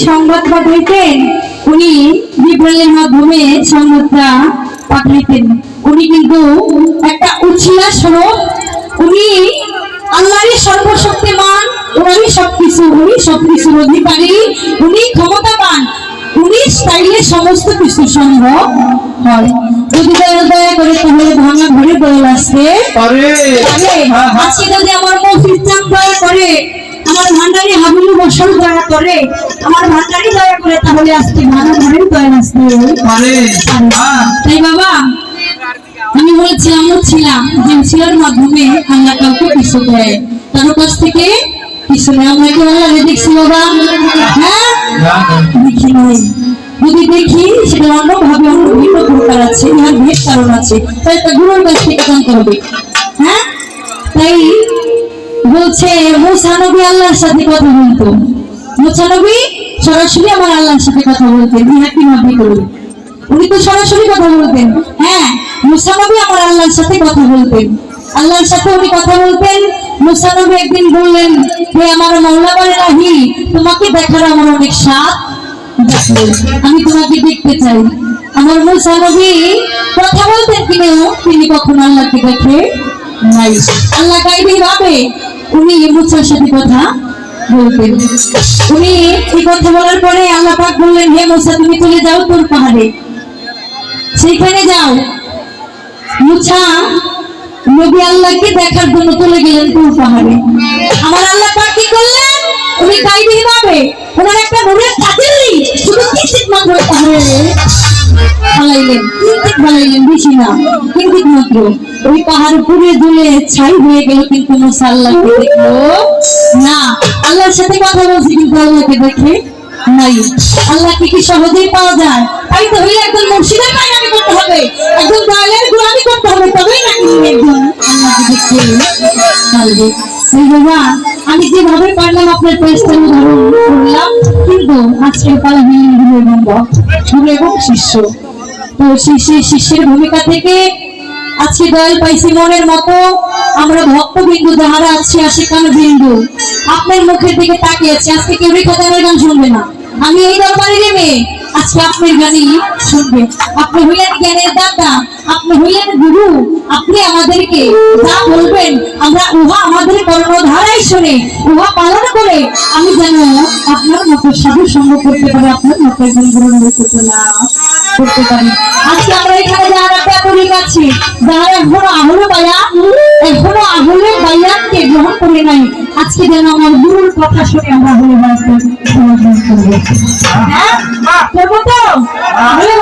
সংবাদ পাঠাইতেন উনি জিবরাইলের মাধ্যমে সংবাদটা পাঠাইতেন। উনি কিন্তু একটা উচিলা স্বরূপ, উনি আল্লাহরই সর্বশক্তিমান, উনি সবকিছুর অধিকারী, উনি ক্ষমতাবান, উনি চাইলে সমস্ত কিছু সম্ভব হয়। যদি দয়া করে তাহলে ভাঙা ঘরে দয়াল আসতে পারে। আজকে যদি আমার মফিজ চান দয়া করে, আমার ভান্ডারি হাবিলু বসল দয়া করে, আমার ভান্ডারি দয়া করে, তাহলে আজকে ভাঙা ঘরে দয়াল আসতে পারে। তাই বাবা আমি বলেছিলাম যে ছিলার মাধ্যমে আল্লাহ কাউকে কিছু দেয়, কারো কাছ থেকে কিছু নেই। আমরা কি আল্লাহ দেখছি বাবা? হ্যাঁ, দেখি নাই। যদি দেখি সেটা অন্যভাবে অন্য ভিন্ন প্রকার আছে, ইহার ভেদ কারণ আছে, তাই একটা গুরুর কাছ থেকে জানতে হবে। হ্যাঁ, তাই বলছে মুসা নবী আল্লাহর সাথে কথা বলতো, মুসা নবী সরাসরি আমার আল্লাহর সাথে কথা বলতেন। ইহা কিভাবে করবে? উনি তো সরাসরি কথা বলতেন। হ্যাঁ, মুসা নবী আমার আল্লাহর সাথে কথা বলতেন, আল্লাহর সাথে উনি কথা বলতেন। মুসা নবী একদিন বললেন, হে আমার মাওলা বারাহি, তোমাকে দেখার আমার অনেক স্বাদ, আমি তোমাকে দেখতে চাই। আমার মুসা নবী কথা বলতেন কিনেও তিনি কখনো আল্লাহকে দেখে নাই। আল্লাহ গাইবে ভাবে উনি মুসার সাথে কথা বলতেন। উনি এই কথা বলার পরে আল্লাহ পাক বললেন, হে মুসা তুমি চলে যাও তোর পাহাড়ে, সেইখানে যাও। মুসা নবী আল্লাহকে দেখার জন্য চলে গেলেন তুর পাহাড়ে। আমার আল্লাহ পাক কি করলেন? উনি গাইবে ভাবে ওনার একটা নূরের তাজেলি শুধু কিঞ্চিত মাত্র পাহাড়ে ফালাইলেন, বেশি না, কিঞ্চিত মাত্র। ওই পাহাড় পুড়ে জ্বলে ছাই হয়ে গেল, কিন্তু মুসা আল্লাহকে দেখলো না। আল্লাহর সাথে কথা বলছি কিন্তু আল্লাহকে দেখে নাই। আল্লাহকে কি সহজেই পাওয়া যায়? তাই তো হইলে একজন মুর্শিদের পায়গামি করতে হবে, একজন দয়ালের গোলামি করতে হবে, তবেই নাকি একজন আল্লাহকে দেখতে পারবে। বাবা আমি যেভাবে পারলাম আপনার চেষ্টা উদাহরণ করলাম, কিন্তু আজকের পালা গুরু এবং শিষ্য। তো শিষ্যের ভূমিকা থেকে আজকে দয়াল পাইছি মনের মতো আমরা ভক্তবিন্দু যাহারা আছি, আশিকান বিন্দু আপনার মুখের দিকে তাকিয়ে আছি। আজকে কেউ রেখাদারের গান শুনবে না, আমি এই দরবারের মেয়ে, আজকে আপনার গানই শুনবে। আপনি হইলেন জ্ঞানের দাতা, আপনি হইলেন গুরু, আপনি আমাদেরকে যা বলবেন আমরা উহা আমাদের কর্মধারাই শুনে উহা পালন করে আমি যেন আপনার মতো সাধু সঙ্গ করতে পারি, আপনার মতো একজন গ্রহণ করতে পারি। আজকে আমরা এখানে যারা ব্যাপারিক আছি, যারা এখনো আহলে বায়ানকে গ্রহণ করে নাই, আজকে যেন আমার গুরুর কথা শুনে আমরা আহলে বায়ানকে গ্রহণ করবো। হ্যাঁ, করবো তো? আহলে